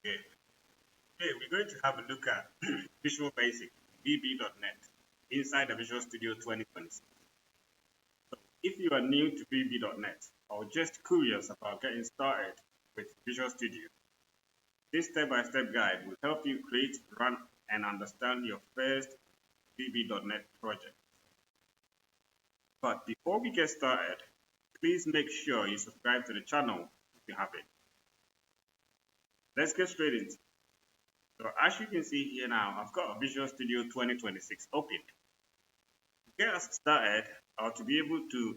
Okay. Today we're going to have a look at Visual Basic, VB.NET, inside the Visual Studio 2026. If you are new to VB.NET or just curious about getting started with Visual Studio, this step-by-step guide will help you create, run, and understand your first VB.NET project. But before we get started, please make sure you subscribe to the channel if you haven't. Let's get straight into it. So as you can see here now, I've got a Visual Studio 2026 open. To get us started, or to be able to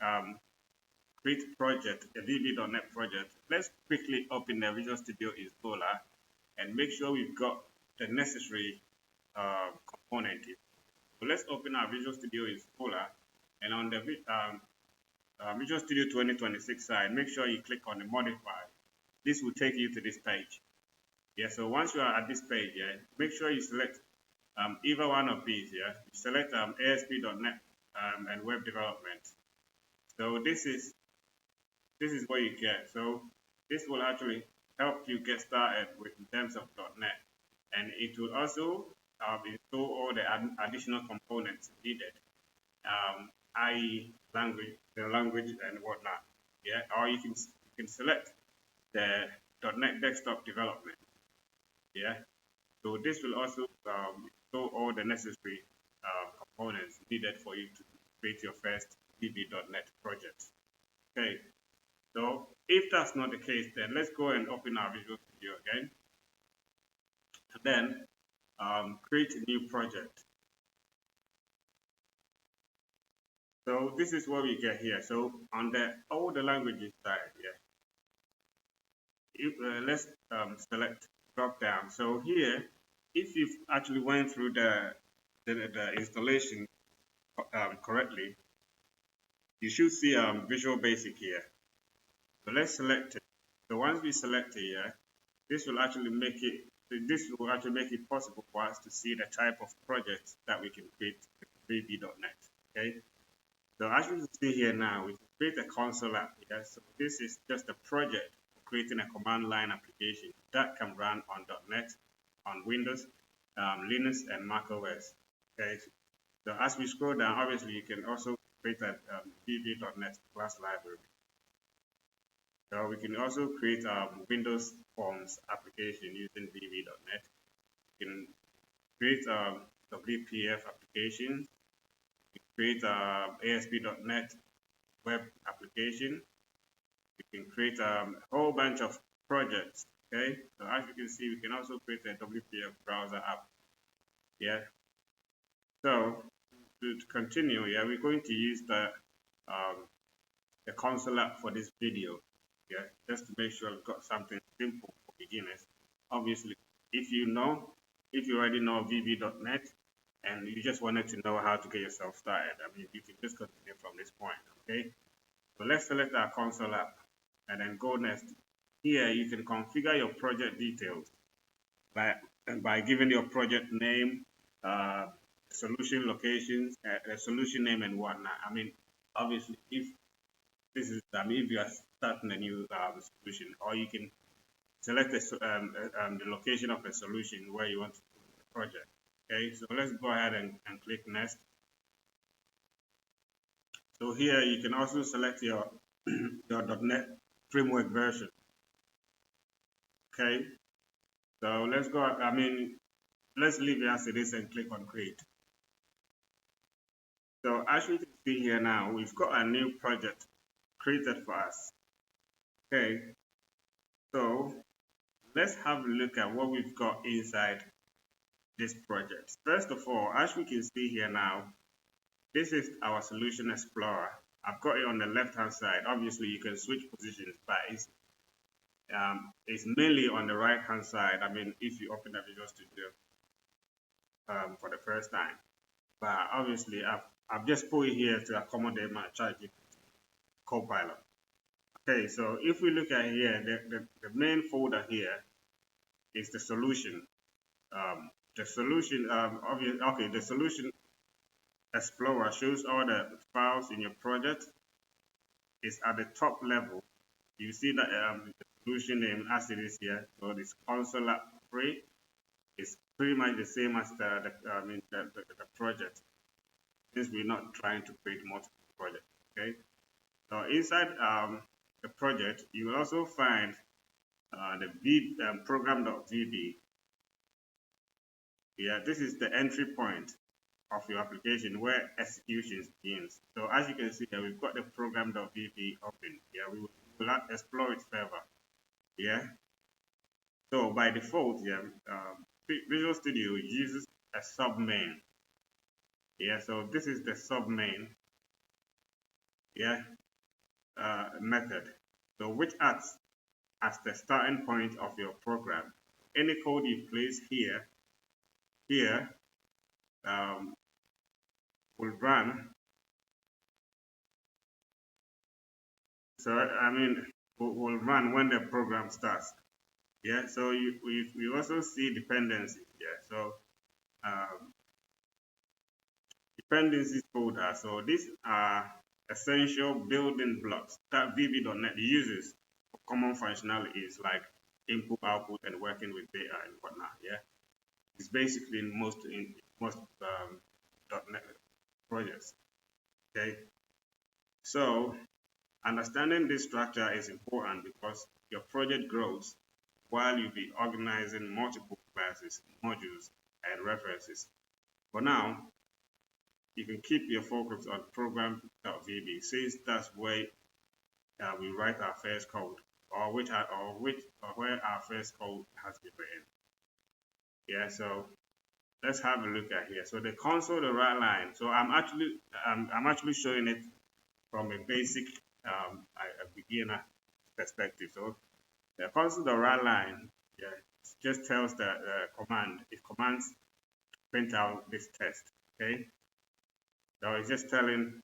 um, create a project, a VB.NET project, let's quickly open the Visual Studio installer and make sure we've got the necessary component. So let's open our Visual Studio installer, and on the Visual Studio 2026 side, make sure you click on the modify. This will take you to this page. Yeah, so once you are at this page, yeah, make sure you select either one of these. Yeah, you select ASP.NET and web development. So this is what you get. So this will actually help you get started with in terms of .NET, and it will also install all the additional components needed, i.e. the language and whatnot. Yeah, or you can select the .NET desktop development. Yeah, so this will also install all the necessary components needed for you to create your first VB.NET project. Okay, so if that's not the case, then let's go and open our Visual Studio again, and then create a new project. So this is what we get here. So on all the languages side, yeah, let's select drop down. So here, if you've actually went through the installation correctly, you should see Visual Basic here. So let's select it. So once we select it here, this will actually make it possible for us to see the type of projects that we can create with VB.NET. Okay. So as you can see here now, we can create a console app here. So this is just a project for creating a command line application that can run on .NET, on Windows, Linux, and Mac OS. Okay. So as we scroll down, obviously you can also create a VB.NET class library. So we can also create a Windows Forms application using VB.NET. We can create a WPF application. We can create a ASP.NET web application. We can create a whole bunch of projects. Okay, so as you can see, we can also create a WPF browser app. Yeah. So to continue, yeah, we're going to use the console app for this video. Yeah, just to make sure we've got something simple for beginners. Obviously, if you already know VB.NET and you just wanted to know how to get yourself started, I mean, you can just continue from this point, okay? So let's select our console app and then go next. Here, you can configure your project details by giving your project name, solution locations, solution name, and whatnot. I mean, obviously, if you are starting a new solution, or you can select the location of the solution where you want to put the project. Okay, so let's go ahead and click next. So here you can also select your .NET framework version. Okay, so let's go. Let's leave it as it is and click on create. So as you can see here now, we've got a new project created for us. Okay, so let's have a look at what we've got inside this project. First of all, as we can see here now, this is our Solution Explorer. I've got it on the left-hand side. Obviously, you can switch positions, but it's mainly on the right-hand side. I mean, if you open the Visual Studio for the first time. But obviously, I've just put it here to accommodate my ChatGPT Copilot. Okay, so if we look at here, the main folder here is the solution. The solution, the Solution Explorer shows all the files in your project. It's at the top level. You see that solution name as it is here. So this console app free is pretty much the same as the project, since we're not trying to create multiple projects. Okay. So inside the project, you will also find the program.vb. Yeah, this is the entry point of your application where execution begins. So as you can see here, we've got the program.vb open. Yeah, we will explore it further. Yeah. So by default, yeah, Visual Studio uses a submain. Yeah, so this is the submain. Yeah, method. So which acts as the starting point of your program. Any code you place here will run. So I mean, will run when the program starts. Yeah. So we also see dependencies. Yeah. So dependencies folder. So these are essential building blocks that VB.NET uses for common functionalities like input, output, and working with data and whatnot. Yeah. It's basically in most .NET projects. Okay, so understanding this structure is important because your project grows while you'll be organizing multiple classes, modules, and references. For now, you can keep your focus on program.vb since that's where we write our first code, or where our first code has been written. Yeah, so let's have a look at here. So the console, the right line. So I'm actually showing it from a basic a beginner perspective. So the console, the right line, yeah, just tells the command. It commands print out this text. Okay, so it's just telling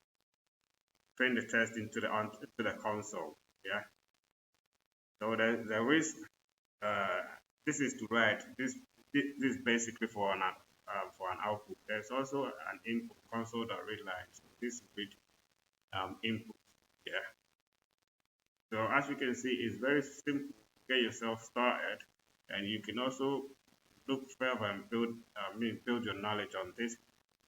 print the text into the console. Yeah. So there is this is to write this is basically for an output. There's also an input console.read line. So this read input. Yeah. So as you can see, it's very simple to get yourself started, and you can also look further and build your knowledge on this.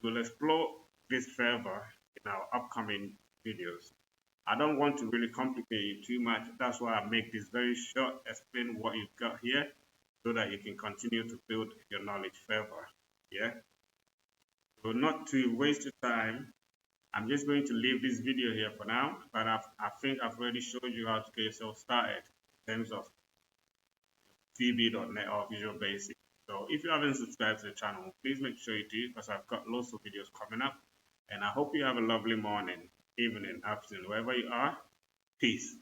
We'll explore this further in our upcoming videos. I don't want to really complicate you too much. That's why I make this very short, explain what you've got here, so that you can continue to build your knowledge further. Yeah. So not to waste your time, I'm just going to leave this video here for now, but I think I've already showed you how to get yourself started in terms of VB.NET or Visual Basic. So if you haven't subscribed to the channel, please make sure you do, because I've got lots of videos coming up. And I hope you have a lovely morning, evening, afternoon, wherever you are. Peace.